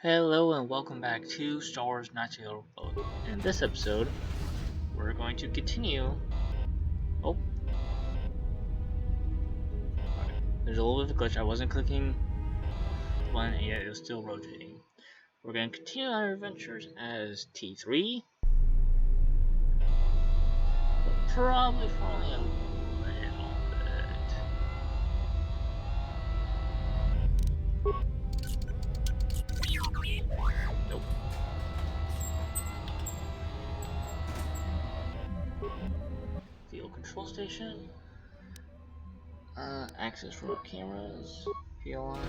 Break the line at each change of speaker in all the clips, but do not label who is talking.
Hello and welcome back to Star Wars Knights of the Old Republic. In this episode, we're going to continue. Oh, there's a little bit of a glitch. I wasn't clicking one, and yet it was still rotating. We're going to continue our adventures as T3, but probably for only a little bit. Nope. Field control station. Access remote cameras. Fuel line.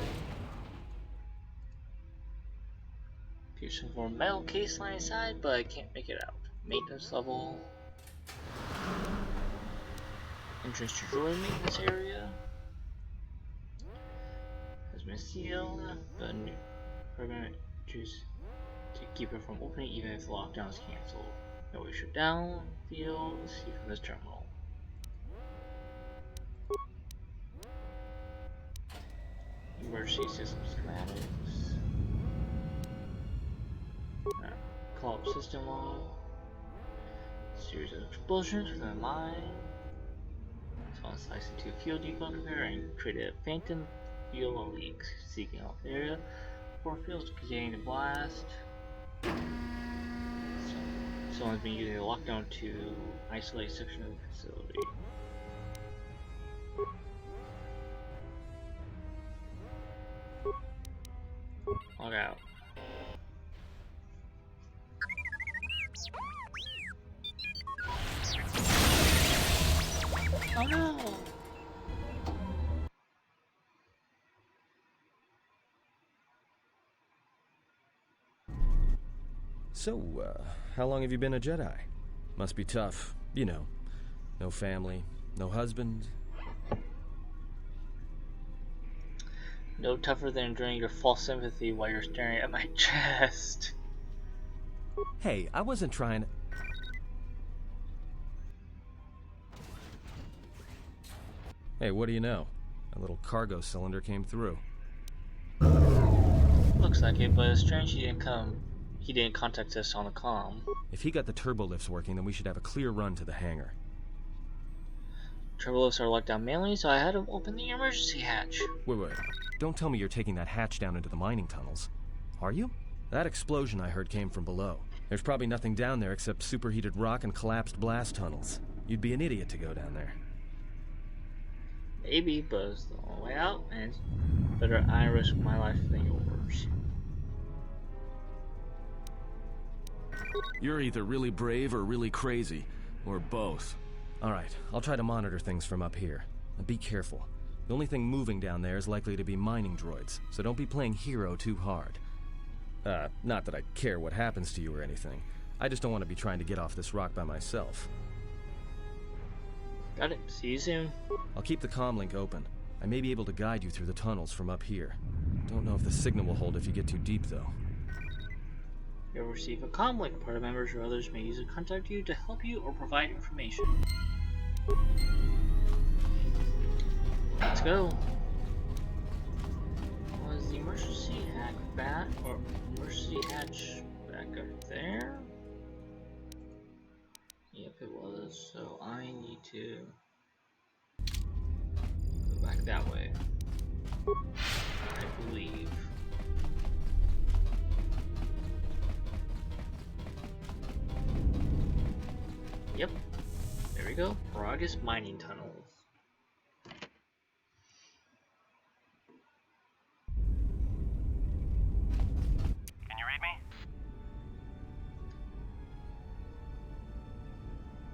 Piercing for metal case line inside, but I can't make it out. Maintenance level. Entrance to droid maintenance area. Has been sealed, but we're gonna choose to keep it from opening even if the lockdown is cancelled. No way shut down. Field. See from this terminal. Emergency system schematics. Call up system log. Series of explosions within a mine. Spawn slice into a fuel depot conveyor and created a phantom fuel leak, seeking off the area. 4 fuels containing the blast. Someone's been using the lockdown to isolate a section of the facility. Log out. Oh no!
So, how long have you been a Jedi? Must be tough, you know. No family, no husband.
No tougher than enjoying your false sympathy while you're staring at my chest.
Hey, I wasn't trying. Hey, what do you know? A little cargo cylinder came through.
Looks like it, but it's strange he didn't contact us on the comm.
If he got the turbo lifts working, then we should have a clear run to the hangar.
Turbo lifts are locked down manually, so I had to open the emergency hatch.
Wait. Don't tell me you're taking that hatch down into the mining tunnels. Are you? That explosion I heard came from below. There's probably nothing down there except superheated rock and collapsed blast tunnels. You'd be an idiot to go down there.
Maybe, but it's the only way out, and it's better I risk my life than yours.
You're either really brave or really crazy, or both. Alright, I'll try to monitor things from up here. And be careful. The only thing moving down there is likely to be mining droids, so don't be playing hero too hard. Not that I care what happens to you or anything. I just don't want to be trying to get off this rock by myself.
Got it. See you soon.
I'll keep the comm link open. I may be able to guide you through the tunnels from up here. Don't know if the signal will hold if you get too deep, though.
You'll receive a comm link. Party members or others may use it to contact you to help you or provide information. Let's go. Was the emergency hatch back up there? Yep, it was. So I need to go back that way. I believe. Yep. There we go. Peragus mining tunnels.
Can you read me?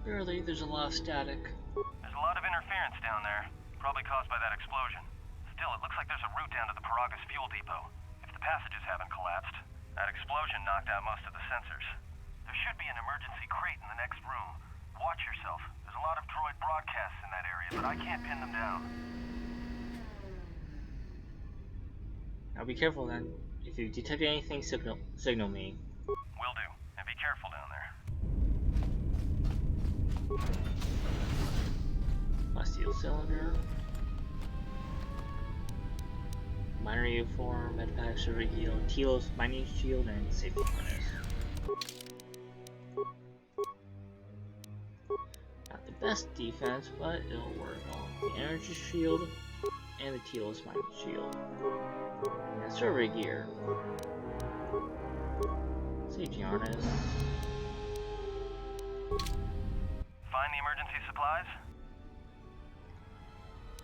Barely, there's a lot of static.
There's a lot of interference down there, probably caused by that explosion. Still, it looks like there's a route down to the Peragus fuel depot. If the passages haven't collapsed, that explosion knocked out most of the sensors. There should be an emergency crate in the next room. Watch yourself. There's a lot of droid broadcasts in that area, but I can't pin them down.
Now be careful then. If you detect anything, signal me.
Will do. And be careful down there.
My steel cylinder. Miner uniform, medpack, server heal, Telos mining shield, and safety harness. Not the best defense, but it'll work on the energy shield and the Telos mining shield. And server gear. Safety harness.
Find the emergency supplies?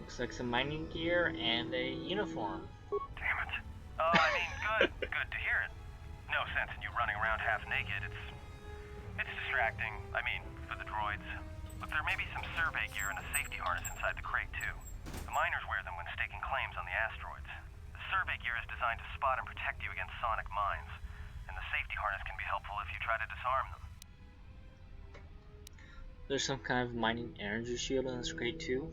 Looks like some mining gear and a uniform.
Damn it. Oh, I mean, good. Good to hear it. No sense in you running around half naked. It's distracting. I mean, for the droids. Look, there may be some survey gear and a safety harness inside the crate, too. The miners wear them when staking claims on the asteroids. The survey gear is designed to spot and protect you against sonic mines. And the safety harness can be helpful if you try to disarm them.
There's some kind of mining energy shield in this crate, too.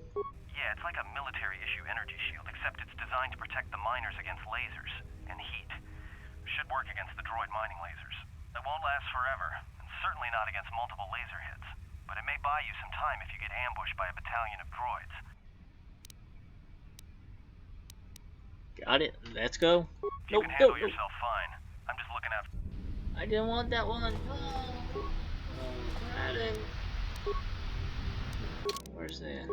Yeah, it's like a military-issue energy shield, except it's designed to protect the miners against lasers and heat. Should work against the droid mining lasers. It won't last forever, and certainly not against multiple laser hits. But it may buy you some time if you get ambushed by a battalion of droids.
Got it. Let's go.
You can handle yourself fine. I'm just looking out.
I didn't want that one. Oh, got it. Where's the...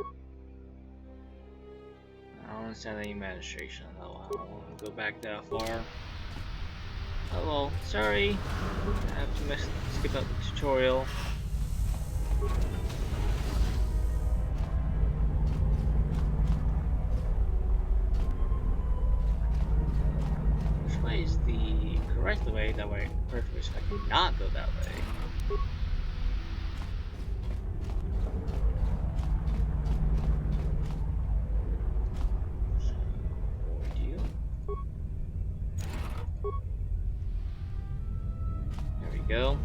I don't understand the administration though. I don't want to go back that far. Oh well, sorry. I have to skip out the tutorial. Which way is the correct way? That way, perfectly, so I can not go that way. Go.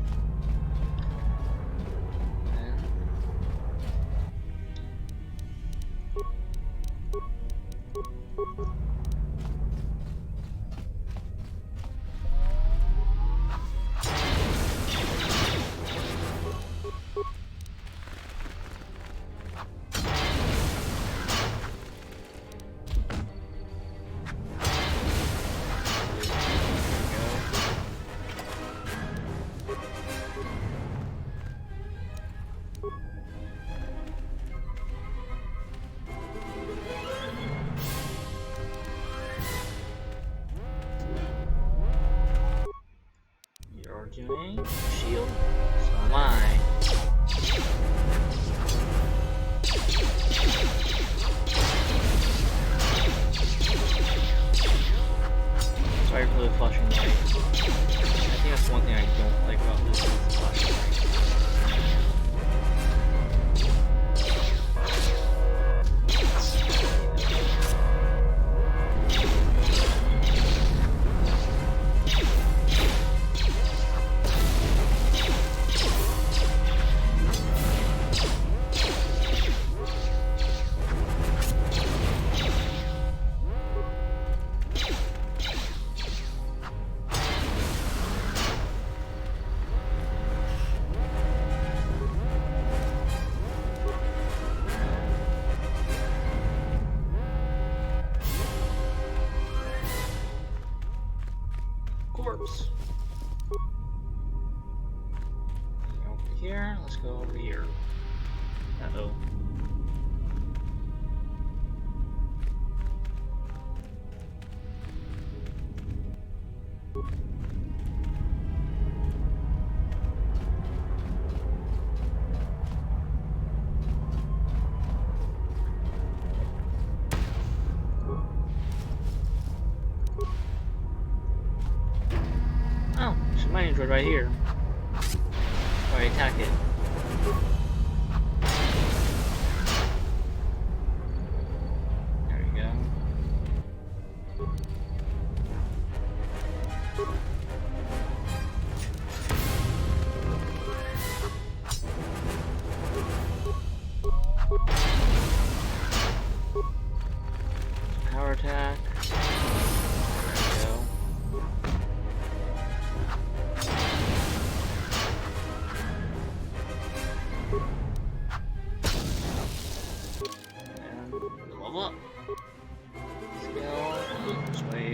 Doing shield, so am I. Sorry for the flashing light. I think that's one thing I don't like about this is the flashing light. Corpse. Over here, let's go over here. Uh-oh. Oh, there's a mining droid right here. Or attack it. There we go. Power attack. There we go. And level up. Skill. This way.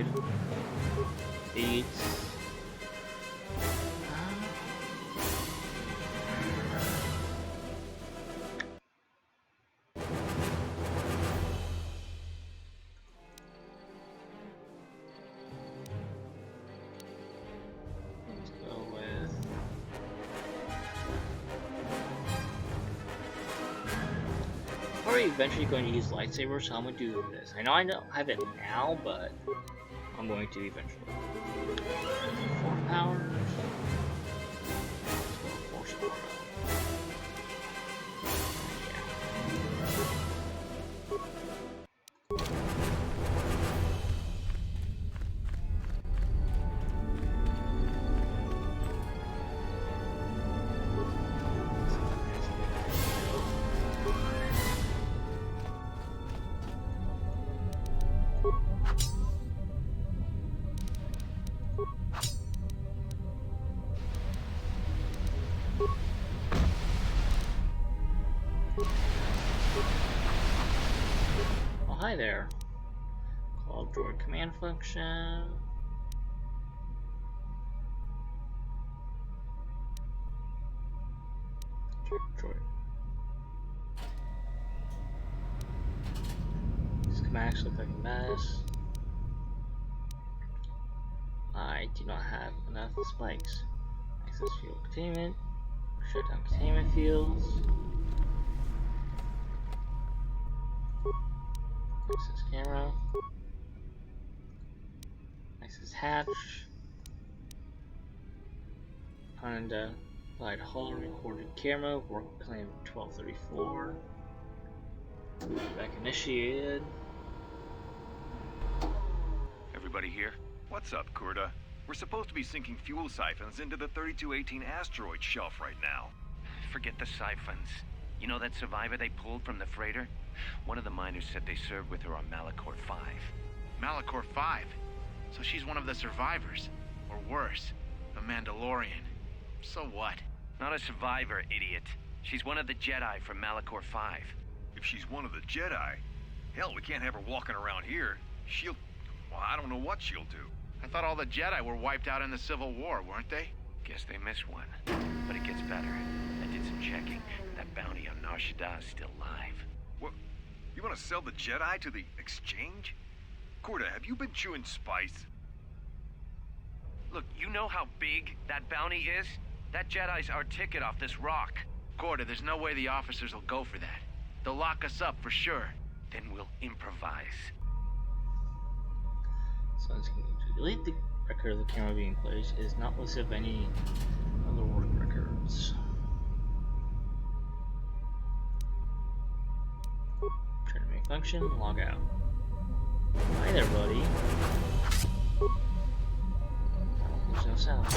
eventually going to use lightsabers, so I'm going to do this. I know I don't have it now, but I'm going to eventually. 4 powers. Force aura. Oh, hi there. Call droid command function. Droid. Schematics look like a mess. I do not have enough spikes. Access field containment. Shut down containment fields. Access camera. Access hatch. Unidentified hull recorded camera. Work claim 1234. Back initiated.
Everybody here?
What's up, Kurta? We're supposed to be sinking fuel siphons into the 3218 asteroid shelf right now.
Forget the siphons. You know that survivor they pulled from the freighter? One of the miners said they served with her on Malachor 5.
Malachor 5? So she's one of the survivors. Or worse, a Mandalorian. So what?
Not a survivor, idiot. She's one of the Jedi from Malachor 5.
If she's one of the Jedi, hell, we can't have her walking around here. Well, I don't know what she'll do.
I thought all the Jedi were wiped out in the Civil War, weren't they?
Guess they missed one. But it gets better. I did some checking. That bounty on Nar Shaddaa is still live.
What? You want to sell the Jedi to the exchange? Kurta, have you been chewing spice?
Look, you know how big that bounty is? That Jedi's our ticket off this rock.
Gorda, there's no way the officers will go for that. They'll lock us up for sure.
Then we'll improvise.
So it's going to delete the record of the camera being placed. It is not listed of any other work records. Turn to main function, log out. Hi there, buddy. There's no sound.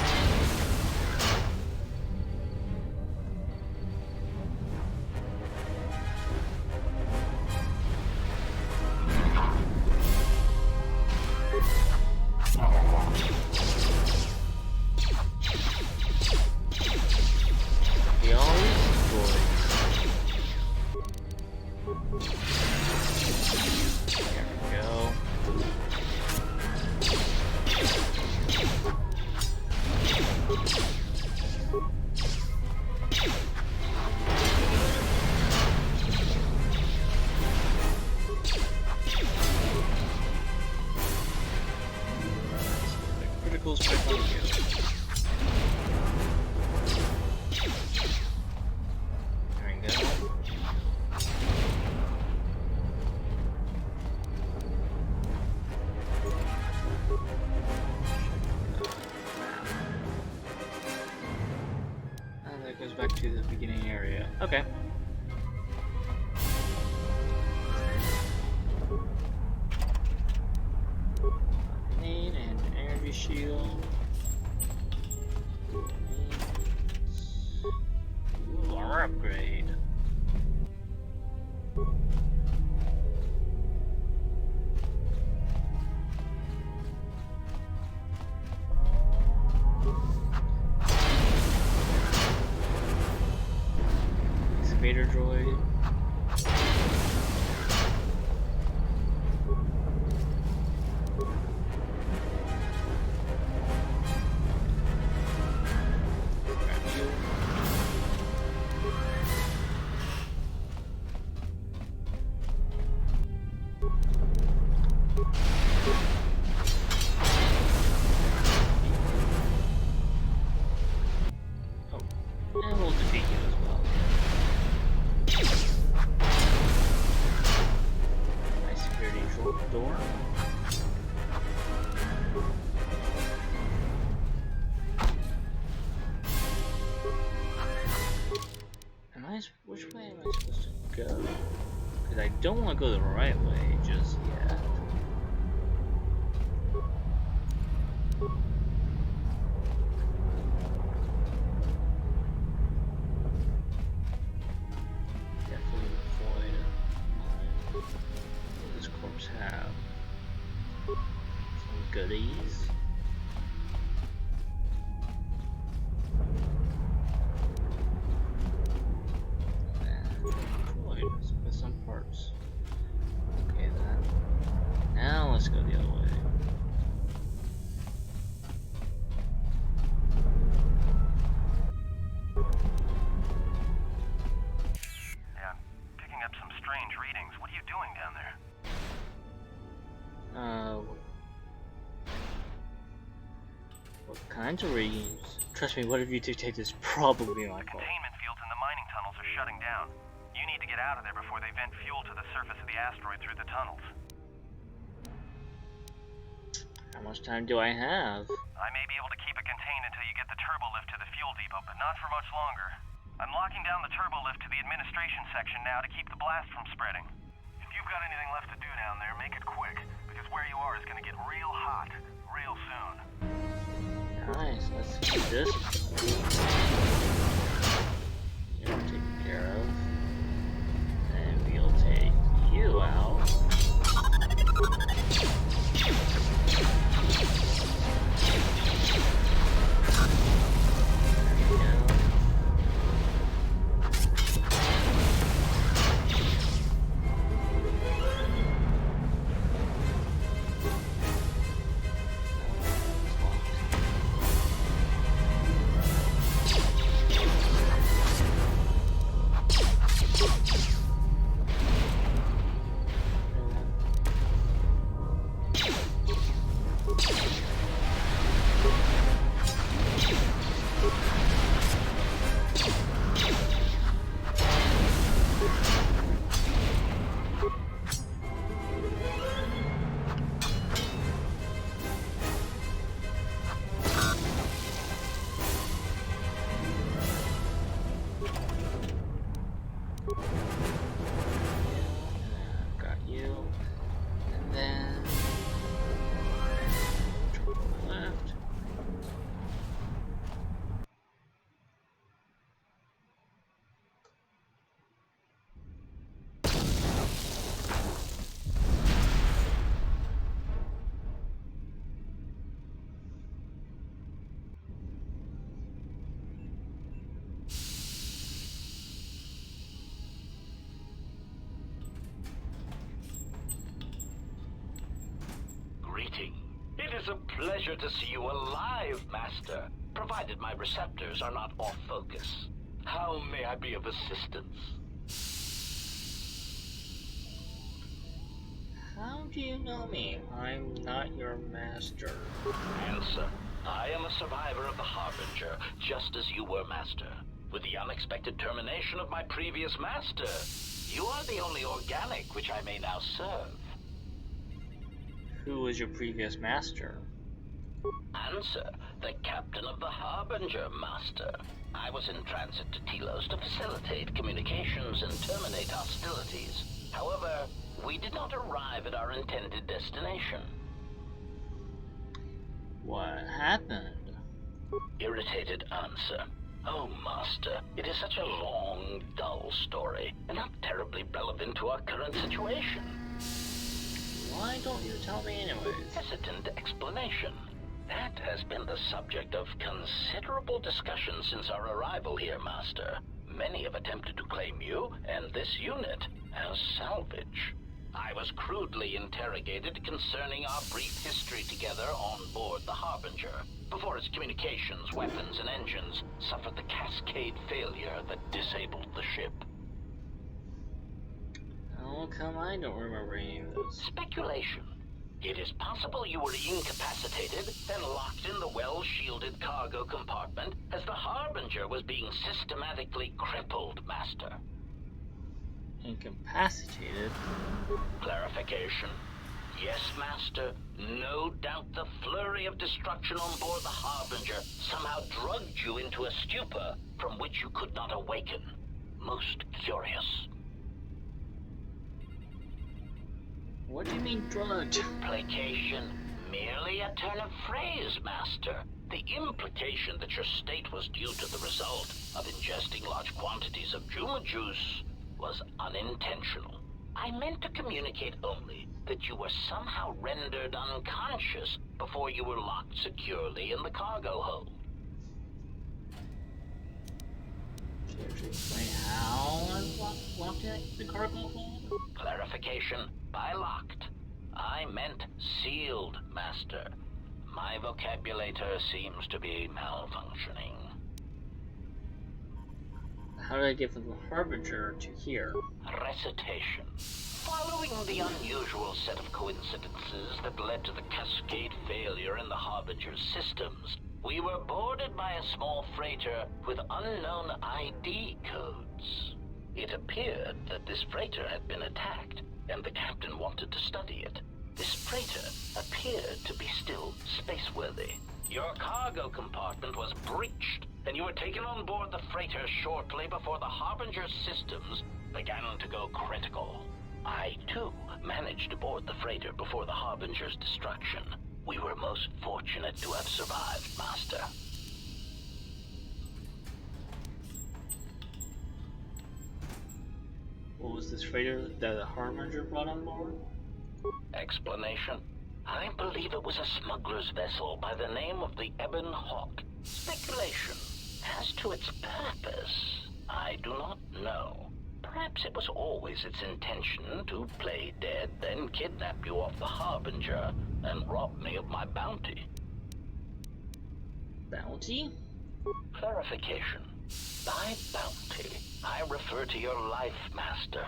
Back to the beginning area. Okay. Grenade and an energy shield. Ooh, armor upgrade. Excavator droid. Oh, and we'll defeat you as well. don't want to go the right way just yet. Definitely avoid what this corpse have. Some goodies. With some parts. Okay then. Now let's go the other way.
Yeah, I'm picking up some strange readings. What are you doing down there?
What kinds of readings? Trust me, whatever you dictate is probably my fault.
Containment fields in the mining tunnels are shutting down. You need to get out of there before they vent fuel to the surface of the asteroid through the tunnels.
How much time do I have?
I may be able to keep it contained until you get the turbo lift to the fuel depot, but not for much longer. I'm locking down the turbo lift to the administration section now to keep the blast from spreading. If you've got anything left to do down there, make it quick, because where you are is going to get real hot real soon.
Nice, let's do this. You're taken care of. And we'll take you out. Got you. And then left.
Greeting. It is a pleasure to see you alive, Master, provided my receptors are not off focus. How may I be of assistance?
How do you know me? I'm not your master.
Answer. I am a survivor of the Harbinger, just as you were, Master. With the unexpected termination of my previous Master, you are the only organic which I may now serve.
Who was your previous master?
Answer. The captain of the Harbinger, Master. I was in transit to Telos to facilitate communications and terminate hostilities. However, we did not arrive at our intended destination.
What happened?
Irritated answer. Oh, Master, it is such a long, dull story, and not terribly relevant to our current situation.
Why don't you tell me anyways?
Hesitant explanation. That has been the subject of considerable discussion since our arrival here, Master. Many have attempted to claim you and this unit as salvage. I was crudely interrogated concerning our brief history together on board the Harbinger, before its communications, weapons, and engines suffered the cascade failure that disabled the ship.
How come I don't remember any of this?
Speculation. It is possible you were incapacitated and locked in the well-shielded cargo compartment as the Harbinger was being systematically crippled, Master.
Incapacitated?
Clarification. Yes, Master. No doubt the flurry of destruction on board the Harbinger somehow drugged you into a stupor from which you could not awaken. Most curious.
What do you mean drugged?
Implication, merely a turn of phrase, Master. The implication that your state was due to the result of ingesting large quantities of Juma juice was unintentional. I meant to communicate only that you were somehow rendered unconscious before you were locked securely in the cargo hold.
Should you explain how I locked in the cargo hold?
Clarification, by locked, I meant sealed, Master. My vocabulator seems to be malfunctioning.
How did I get from the Harbinger to here?
Recitation. Following the unusual set of coincidences that led to the cascade failure in the Harbinger's systems, we were boarded by a small freighter with unknown ID codes. It appeared that this freighter had been attacked, and the captain wanted to study it. This freighter appeared to be still spaceworthy. Your cargo compartment was breached, and you were taken on board the freighter shortly before the Harbinger's systems began to go critical. I, too, managed to board the freighter before the Harbinger's destruction. We were most fortunate to have survived, Master.
What was this freighter that the Harbinger brought on board?
Explanation? I believe it was a smuggler's vessel by the name of the Ebon Hawk. Speculation. As to its purpose, I do not know. Perhaps it was always its intention to play dead, then kidnap you off the Harbinger and rob me of my bounty.
Bounty?
Clarification. By bounty, I refer to your life, Master.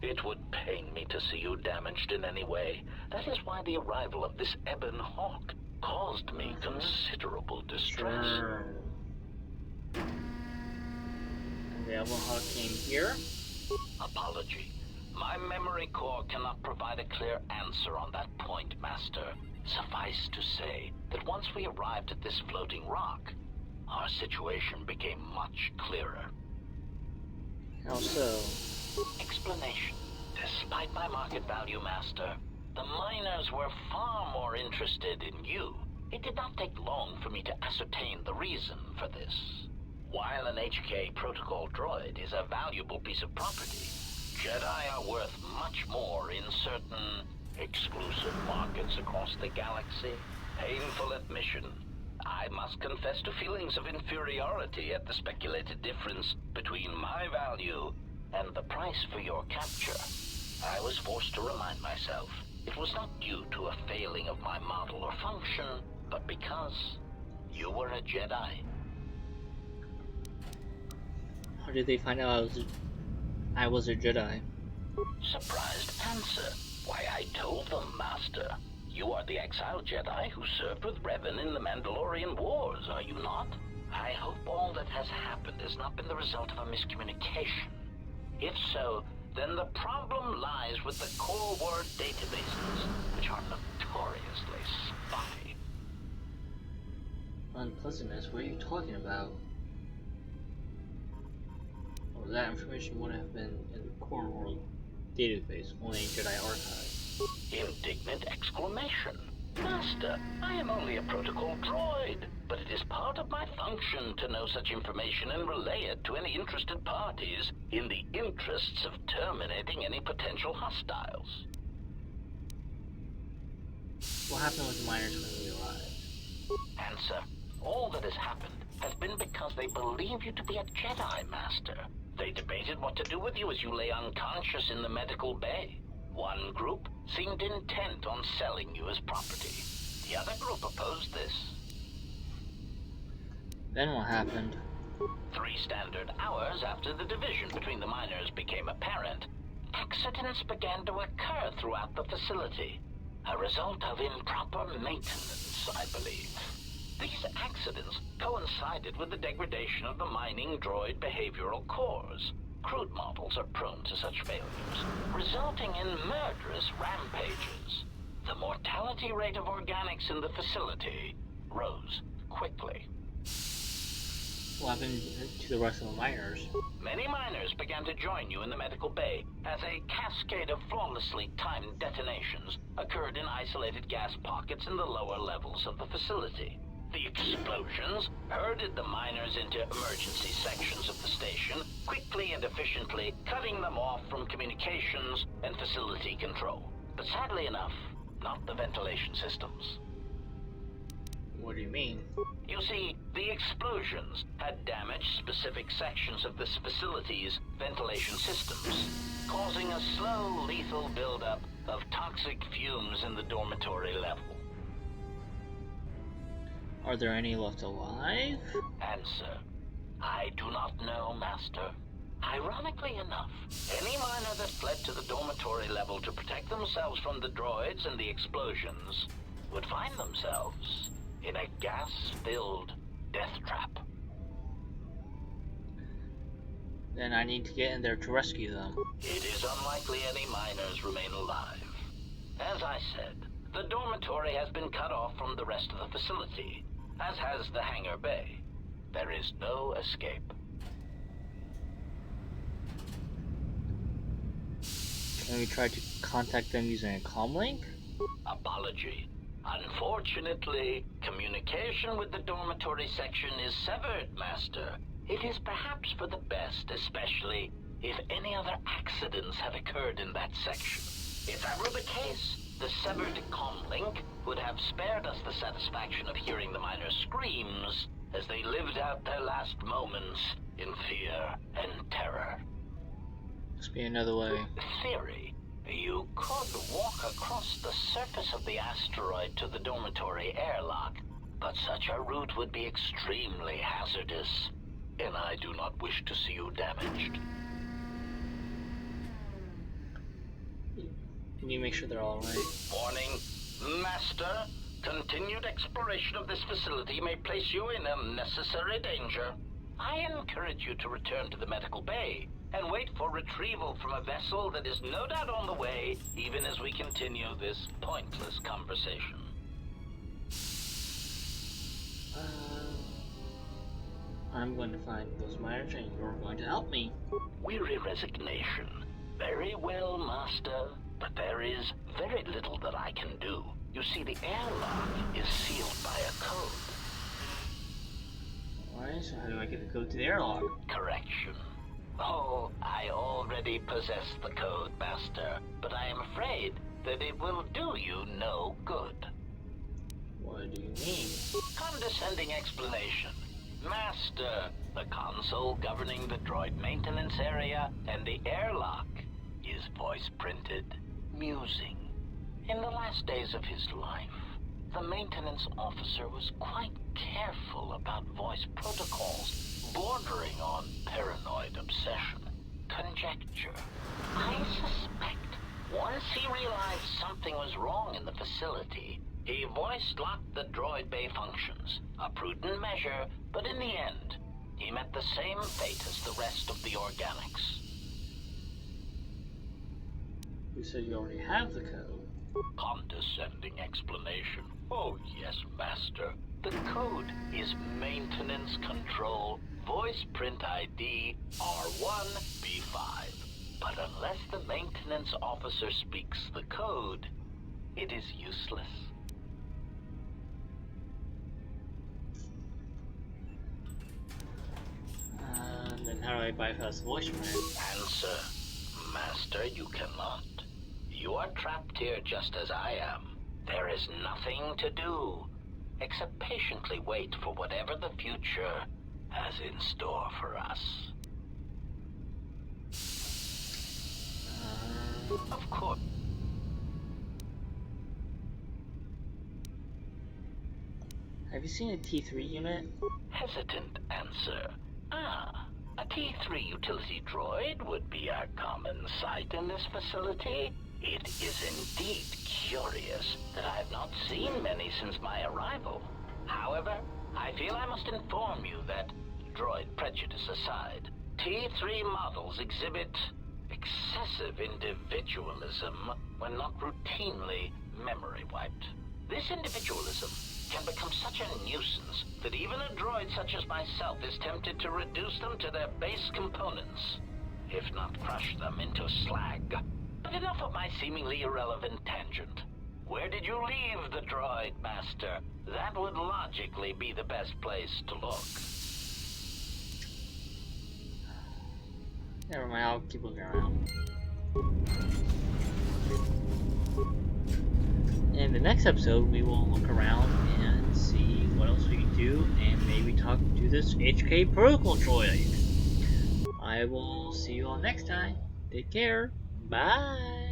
It would pain me to see you damaged in any way. That is why the arrival of this Ebon Hawk caused me considerable distress.
Sure. The Ebon Hawk came here?
Apology. My memory core cannot provide a clear answer on that point, Master. Suffice to say that once we arrived at this floating rock, our situation became much clearer.
How so?
Explanation. Despite my market value, Master, the miners were far more interested in you. It did not take long for me to ascertain the reason for this. While an HK protocol droid is a valuable piece of property, Jedi are worth much more in certain exclusive markets across the galaxy. Painful admission. I must confess to feelings of inferiority at the speculated difference between my value and the price for your capture. I was forced to remind myself it was not due to a failing of my model or function, but because you were a Jedi.
How did they find out I was a Jedi?
Surprised answer. Why, I told them, Master. You are the exiled Jedi who served with Revan in the Mandalorian Wars, are you not? I hope all that has happened has not been the result of a miscommunication. If so, then the problem lies with the core word databases, which are notoriously spotty.
Unpleasantness? What are you talking about? Or that information wouldn't have been in the core world database, only Jedi Archive.
Indignant exclamation. Master, I am only a protocol droid, but it is part of my function to know such information and relay it to any interested parties in the interests of terminating any potential hostiles.
What happened with the miners when we arrived?
Answer. All that has happened has been because they believe you to be a Jedi, Master. They debated what to do with you as you lay unconscious in the medical bay. One group seemed intent on selling you as property. The other group opposed this.
Then what happened?
3 standard hours after the division between the miners became apparent, accidents began to occur throughout the facility. A result of improper maintenance, I believe. These accidents coincided with the degradation of the mining droid behavioral cores. Crude models are prone to such failures, resulting in murderous rampages. The mortality rate of organics in the facility rose quickly.
What happened to the rest of the miners?
Many miners began to join you in the medical bay as a cascade of flawlessly timed detonations occurred in isolated gas pockets in the lower levels of the facility. The explosions herded the miners into emergency sections of the station, quickly and efficiently cutting them off from communications and facility control. But sadly enough, not the ventilation systems.
What do you mean?
You see, the explosions had damaged specific sections of this facility's ventilation systems, causing a slow, lethal buildup of toxic fumes in the dormitory level.
Are there any left alive?
Answer: I do not know, Master. Ironically enough, any miner that fled to the dormitory level to protect themselves from the droids and the explosions would find themselves in a gas-filled death trap.
Then I need to get in there to rescue them.
It is unlikely any miners remain alive. As I said, the dormitory has been cut off from the rest of the facility, as has the hangar bay. There is no escape.
Can we try to contact them using a comlink?
Apology. Unfortunately, communication with the dormitory section is severed, Master. It is perhaps for the best, especially if any other accidents have occurred in that section. If that were the case, the severed comlink would have spared us the satisfaction of hearing the miners' screams as they lived out their last moments in fear and terror.
Must be another way.
Theory. You could walk across the surface of the asteroid to the dormitory airlock, but such a route would be extremely hazardous, and I do not wish to see you damaged.
Can you make sure they're all right?
Warning, Master. Continued exploration of this facility may place you in unnecessary danger. I encourage you to return to the medical bay and wait for retrieval from a vessel that is no doubt on the way, even as we continue this pointless conversation.
I'm going to find those miners and you're going to help me.
Weary resignation. Very well, Master, but there is very little that I can do. You see, the airlock is sealed by a code.
Alright, so how do I get the code to the airlock?
Correction. Oh, I already possess the code, Master, but I am afraid that it will do you no good.
What do you mean?
Condescending explanation. Master, the console governing the droid maintenance area and the airlock is voice-printed, musing. In the last days of his life, the maintenance officer was quite careful about voice protocols, bordering on paranoid obsession. Conjecture. I suspect once he realized something was wrong in the facility, he voice-locked the droid bay functions. A prudent measure, but in the end, he met the same fate as the rest of the organics.
You said you already have the code.
Condescending explanation. Oh yes, Master. The code is Maintenance Control Voice Print ID R1B5. But unless the maintenance officer speaks the code, it is useless.
Then how do I bypass the voice print?
Answer. Master, you cannot. You are trapped here just as I am. There is nothing to do, except patiently wait for whatever the future has in store for us. Of course.
Have you seen a T3 unit?
Hesitant answer. A T3 utility droid would be a common sight in this facility. It is indeed curious that I have not seen many since my arrival. However, I feel I must inform you that, droid prejudice aside, T3 models exhibit excessive individualism when not routinely memory wiped. This individualism can become such a nuisance that even a droid such as myself is tempted to reduce them to their base components, if not crush them into slag. But enough of my seemingly irrelevant tangent. Where did you leave the droid, Master? That would logically be the best place to look.
Never mind, I'll keep looking around. In the next episode, we will look around and see what else we can do, and maybe talk to this HK protocol droid. I will see you all next time. Take care. Bye.